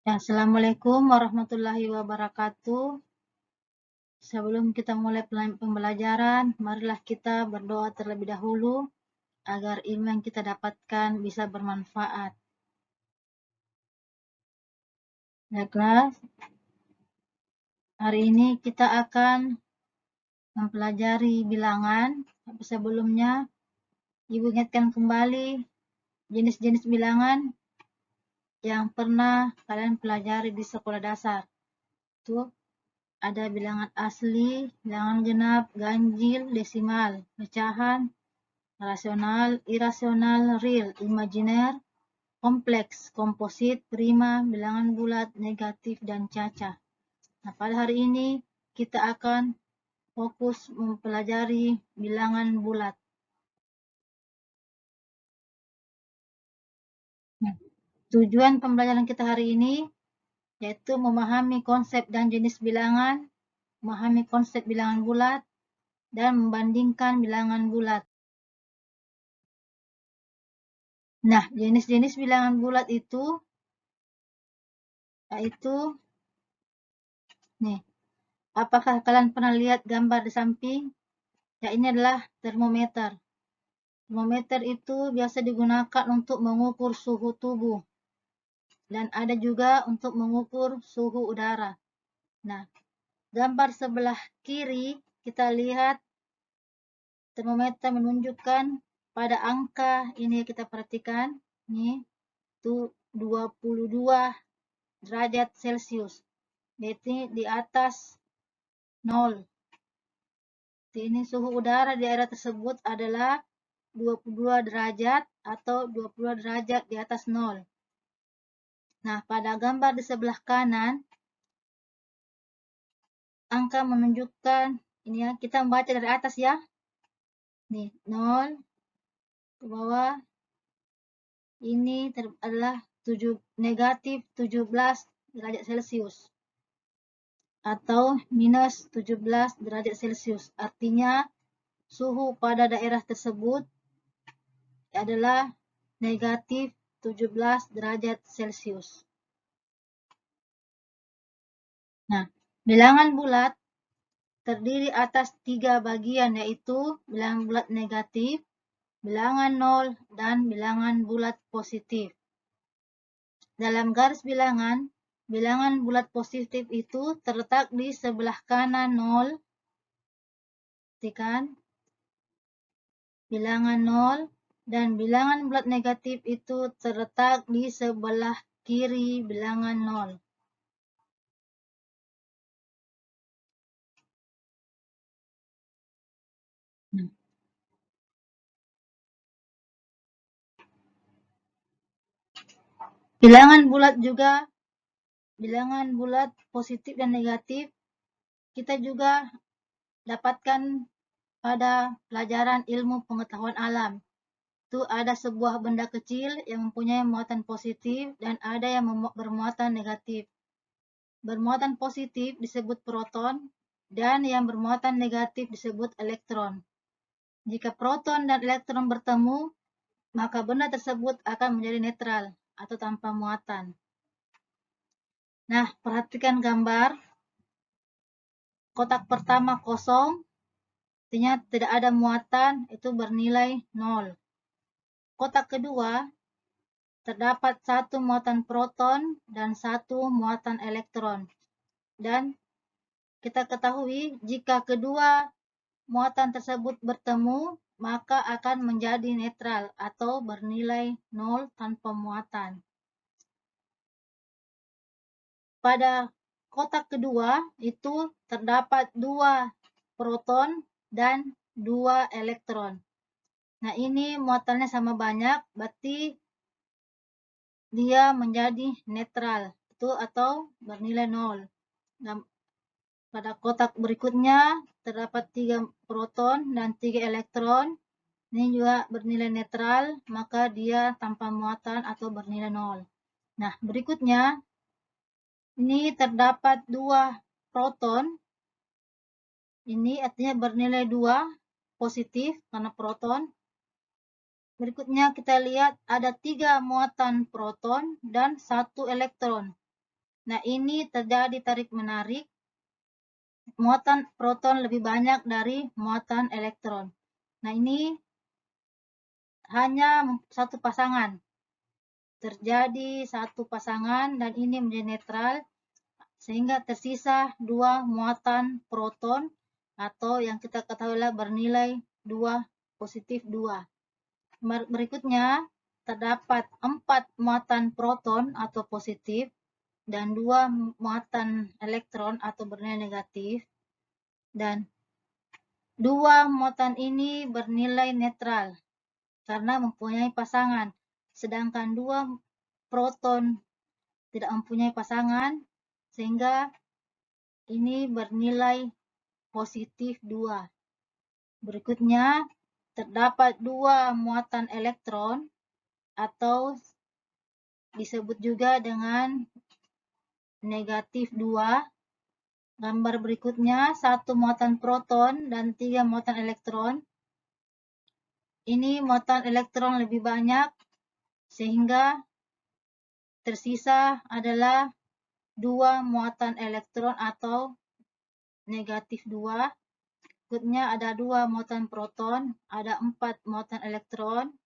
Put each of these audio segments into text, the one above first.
Assalamualaikum warahmatullahi wabarakatuh. Sebelum kita mulai pembelajaran, marilah kita berdoa terlebih dahulu agar ilmu yang kita dapatkan bisa bermanfaat. Baiklah, hari ini kita akan mempelajari bilangan. Tapi sebelumnya, Ibu ingatkan kembali jenis-jenis bilangan yang pernah kalian pelajari di sekolah dasar. Tuh, ada bilangan asli, bilangan genap, ganjil, desimal, pecahan, rasional, irasional, real, imajiner, kompleks, komposit, prima, bilangan bulat, negatif, dan cacah. Nah, pada hari ini kita akan fokus mempelajari bilangan bulat. Nah, tujuan pembelajaran kita hari ini yaitu memahami konsep dan jenis bilangan, memahami konsep bilangan bulat, dan membandingkan bilangan bulat. Nah, jenis-jenis bilangan bulat itu yaitu nih. Apakah kalian pernah lihat gambar di samping? Ya, ini adalah termometer. Termometer itu biasa digunakan untuk mengukur suhu tubuh. Dan ada juga untuk mengukur suhu udara. Nah, gambar sebelah kiri kita lihat termometer menunjukkan pada angka ini kita perhatikan. Ini tuh 22 derajat Celcius. Berarti di atas 0. Ini suhu udara di daerah tersebut adalah 22 derajat atau 22 derajat di atas 0. Nah, pada gambar di sebelah kanan, angka menunjukkan, ini ya, kita membaca dari atas ya. Nih, 0 ke bawah, ini adalah negatif 17 derajat Celcius. Atau minus 17 derajat Celcius. Artinya, suhu pada daerah tersebut adalah negatif 17 derajat Celcius. Nah, bilangan bulat terdiri atas 3 bagian, yaitu bilangan bulat negatif, bilangan nol, dan bilangan bulat positif. Dalam garis bilangan, bilangan bulat positif itu terletak di sebelah kanan 0, perhatikan, bilangan 0, dan bilangan bulat negatif itu terletak di sebelah kiri bilangan 0. Bilangan bulat juga, bilangan bulat positif dan negatif, kita juga dapatkan pada pelajaran ilmu pengetahuan alam. Itu ada sebuah benda kecil yang mempunyai muatan positif dan ada yang bermuatan negatif. Bermuatan positif disebut proton dan yang bermuatan negatif disebut elektron. Jika proton dan elektron bertemu, maka benda tersebut akan menjadi netral atau tanpa muatan. Nah, perhatikan gambar. Kotak pertama kosong, artinya tidak ada muatan, itu bernilai 0. Kotak kedua, terdapat 1 muatan proton dan 1 muatan elektron. Dan kita ketahui jika kedua muatan tersebut bertemu, maka akan menjadi netral atau bernilai 0 tanpa muatan. Pada kotak kedua itu terdapat 2 proton dan 2 elektron. Nah, ini muatannya sama banyak, berarti dia menjadi netral itu atau bernilai 0. Nah, pada kotak berikutnya terdapat 3 proton dan 3 elektron. Ini juga bernilai netral, maka dia tanpa muatan atau bernilai 0. Nah, berikutnya ini terdapat 2 proton. Ini artinya bernilai 2 positif karena proton. Berikutnya kita lihat ada 3 muatan proton dan 1 elektron. Nah, ini terjadi tarik-menarik. Muatan proton lebih banyak dari muatan elektron. Nah, ini hanya satu pasangan. Terjadi satu pasangan dan ini menjadi netral, sehingga tersisa dua muatan proton atau yang kita ketahuilah bernilai 2 positif 2. Berikutnya terdapat 4 muatan proton atau positif dan 2 muatan elektron atau bernilai negatif, dan 2 muatan ini bernilai netral karena mempunyai pasangan, sedangkan 2 proton tidak mempunyai pasangan, sehingga ini bernilai positif 2. Berikutnya terdapat 2 muatan elektron atau disebut juga dengan negatif 2. Gambar berikutnya 1 muatan proton dan 3 muatan elektron. Ini muatan elektron lebih banyak sehingga tersisa adalah 2 muatan elektron atau negatif 2. Berikutnya ada 2 muatan proton, ada 4 muatan elektron,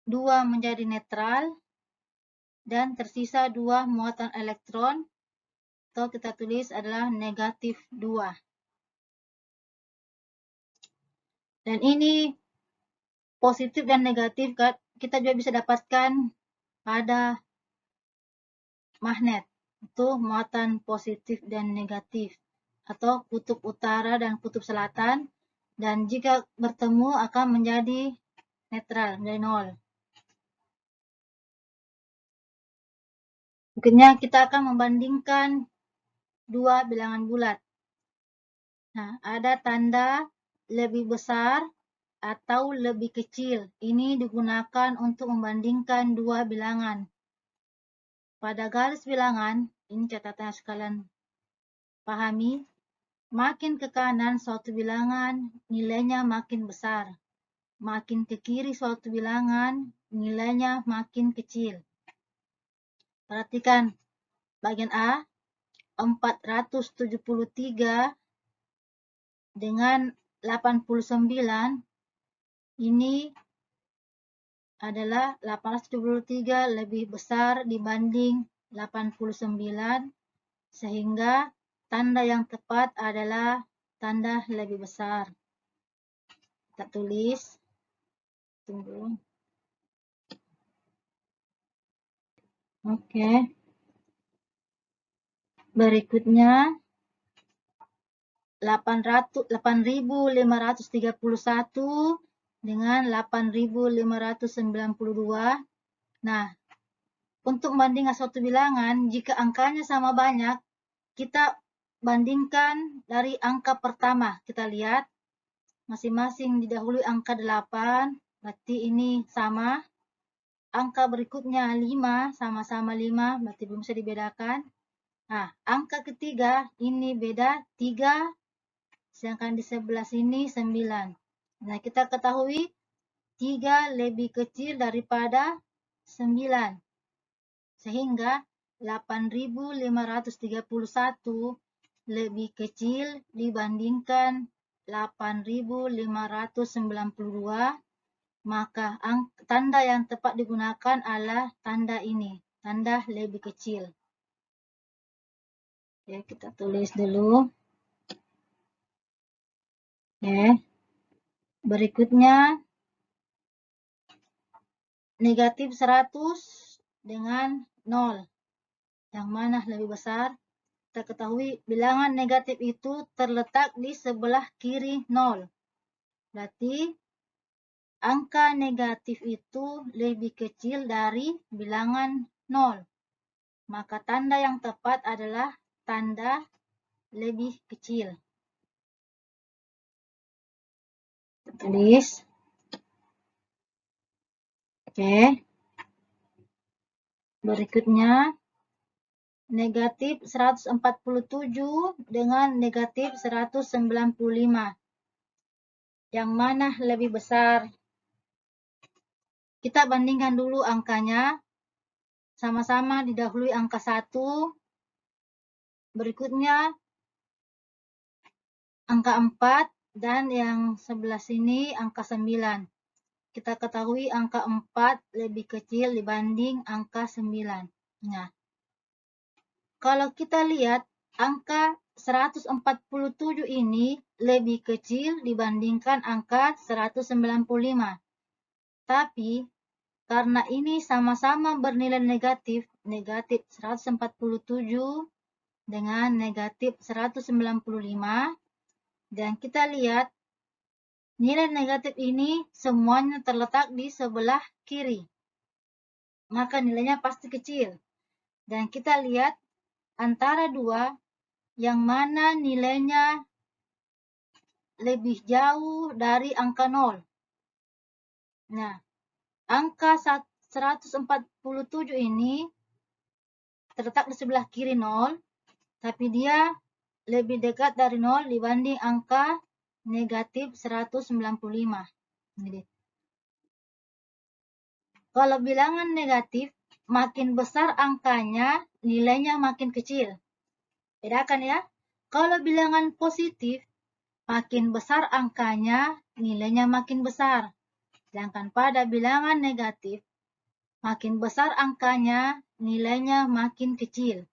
2 menjadi netral, dan tersisa 2 muatan elektron, atau kita tulis adalah negatif 2. Dan ini positif dan negatif kita juga bisa dapatkan pada magnet, itu muatan positif dan negatif, atau kutub utara dan kutub selatan, dan jika bertemu akan menjadi netral, menjadi 0. Berikutnya kita akan membandingkan 2 bilangan bulat. Nah, ada tanda lebih besar atau lebih kecil. Ini digunakan untuk membandingkan 2 bilangan. Pada garis bilangan, ini catatan sekalian pahami, makin ke kanan suatu bilangan nilainya makin besar. Makin ke kiri suatu bilangan nilainya makin kecil. Perhatikan bagian A, 473 dengan 89, ini adalah 873 lebih besar dibanding 89, sehingga tanda yang tepat adalah tanda lebih besar. Kita tulis, tunggu. Oke. Berikutnya 8.531 dengan 8.592. Nah, untuk membandingkan suatu bilangan, jika angkanya sama banyak, kita bandingkan dari angka pertama. Kita lihat masing-masing didahului angka 8, berarti ini sama. Angka berikutnya 5, sama-sama 5, berarti belum bisa dibedakan. Nah, angka ketiga ini beda 3, sedangkan di sebelah sini 9. Nah, kita ketahui 3 lebih kecil daripada 9. Sehingga 8.531 lebih kecil dibandingkan 8.592. Maka tanda yang tepat digunakan adalah tanda ini, tanda lebih kecil. Oke, kita tulis dulu. Oke. Berikutnya negatif 100 dengan 0. Yang mana lebih besar? Kita ketahui bilangan negatif itu terletak di sebelah kiri 0. Berarti angka negatif itu lebih kecil dari bilangan 0. Maka tanda yang tepat adalah tanda lebih kecil. Tulis. Oke. Berikutnya negatif 147 dengan negatif 195. Yang mana lebih besar? Kita bandingkan dulu angkanya. Sama-sama didahului angka 1, Berikutnya angka 4 dan yang sebelah sini angka 9. Kita ketahui angka 4 lebih kecil dibanding angka 9. Nah, kalau kita lihat angka 147 ini lebih kecil dibandingkan angka 195. Tapi karena ini sama-sama bernilai negatif, negatif 147 dengan negatif 195, dan kita lihat nilai negatif ini semuanya terletak di sebelah kiri, maka nilainya pasti kecil. Dan kita lihat antara dua, yang mana nilainya lebih jauh dari angka 0. Nah, angka 147 ini terletak di sebelah kiri 0, tapi dia lebih dekat dari 0 dibanding angka negatif 195. Jadi, kalau bilangan negatif, makin besar angkanya, nilainya makin kecil. Bedakan ya. Kalau bilangan positif, makin besar angkanya, nilainya makin besar. Sedangkan pada bilangan negatif, makin besar angkanya, nilainya makin kecil.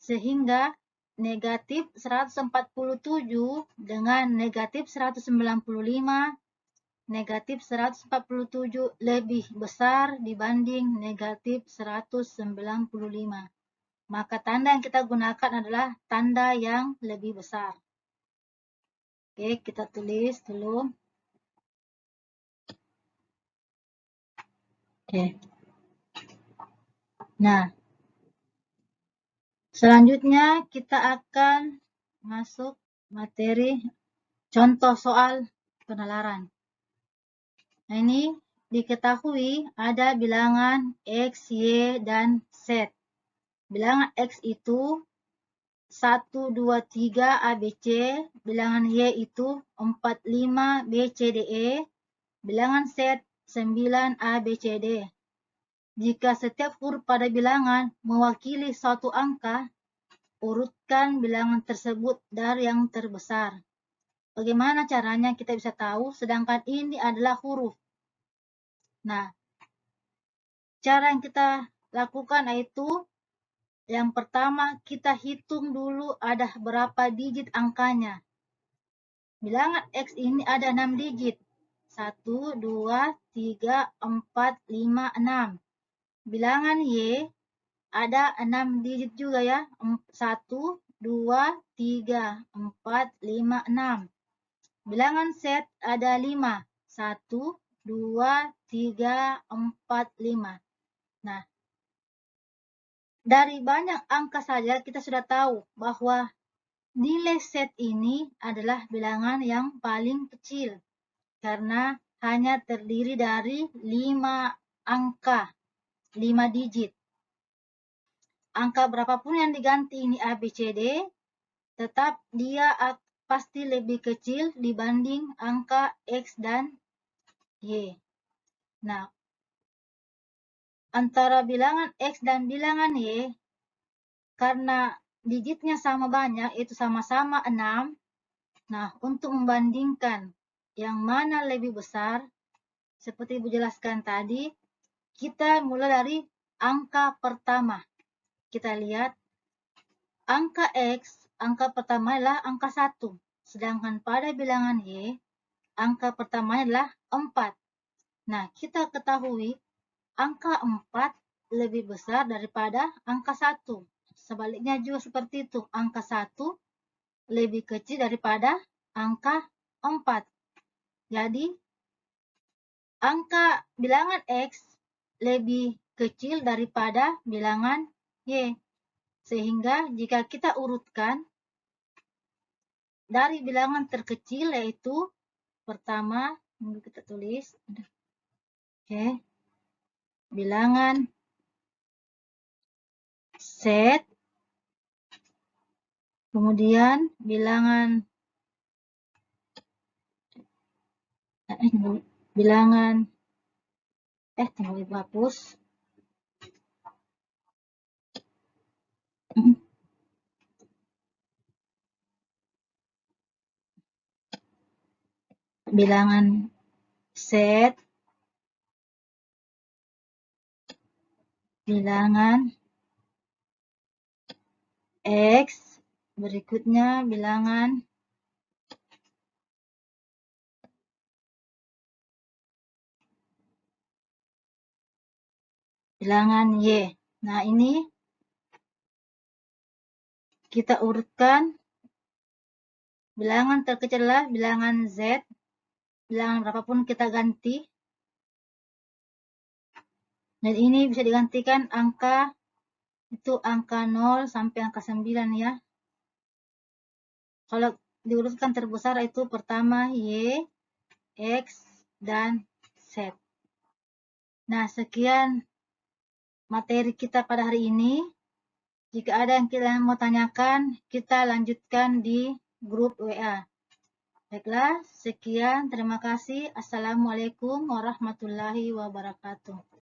Sehingga negatif 147 dengan negatif 195, negatif 147 lebih besar dibanding negatif 195. Maka tanda yang kita gunakan adalah tanda yang lebih besar. Oke, kita tulis dulu. Oke. Nah, selanjutnya kita akan masuk materi contoh soal penalaran. Nah, ini diketahui ada bilangan X, Y, dan Z. Bilangan X itu 1, 2, 3 ABC, bilangan Y itu 4, 5 BCDE, bilangan Z 9 ABCD. Jika setiap huruf pada bilangan mewakili suatu angka, urutkan bilangan tersebut dari yang terbesar. Bagaimana caranya kita bisa tahu sedangkan ini adalah huruf? Nah, cara yang kita lakukan yaitu yang pertama kita hitung dulu ada berapa digit angkanya. Bilangan X ini ada 6 digit. 1, 2, 3, 4, 5, 6. Bilangan Y ada 6 digit juga ya. 1, 2, 3, 4, 5, 6. Bilangan Z ada 5. 1, 2, 3, 4, 5. Nah, dari banyak angka saja kita sudah tahu bahwa nilai Z ini adalah bilangan yang paling kecil karena hanya terdiri dari 5 angka, 5 digit. Angka berapapun yang diganti ini A, B, C, D, tetap dia pasti lebih kecil dibanding angka X dan Y. Nah, antara bilangan X dan bilangan Y, karena digitnya sama banyak, itu sama-sama 6. Nah, untuk membandingkan yang mana lebih besar, seperti Ibu jelaskan tadi, kita mulai dari angka pertama. Kita lihat angka X, angka pertama adalah angka 1. Sedangkan pada bilangan Y, angka pertamanya adalah 4. Nah, kita ketahui angka 4 lebih besar daripada angka 1. Sebaliknya juga seperti itu. Angka 1 lebih kecil daripada angka 4. Jadi, angka bilangan X lebih kecil daripada bilangan Y. Sehingga jika kita urutkan dari bilangan terkecil yaitu pertama, kita tulis. Oke. Bilangan Z. Kemudian bilangan tinggal dihapus. bilangan Z, bilangan X, berikutnya bilangan Y. Nah, ini kita urutkan. Bilangan terkecil adalah bilangan Z. Bilangan berapapun kita ganti. Dan ini bisa digantikan angka, itu angka 0 sampai angka 9 ya. Kalau diurutkan terbesar itu pertama Y, X, dan Z. Nah, sekian materi kita pada hari ini. Jika ada yang kalian mau tanyakan, kita lanjutkan di grup WA. Baiklah, sekian. Terima kasih. Assalamualaikum warahmatullahi wabarakatuh.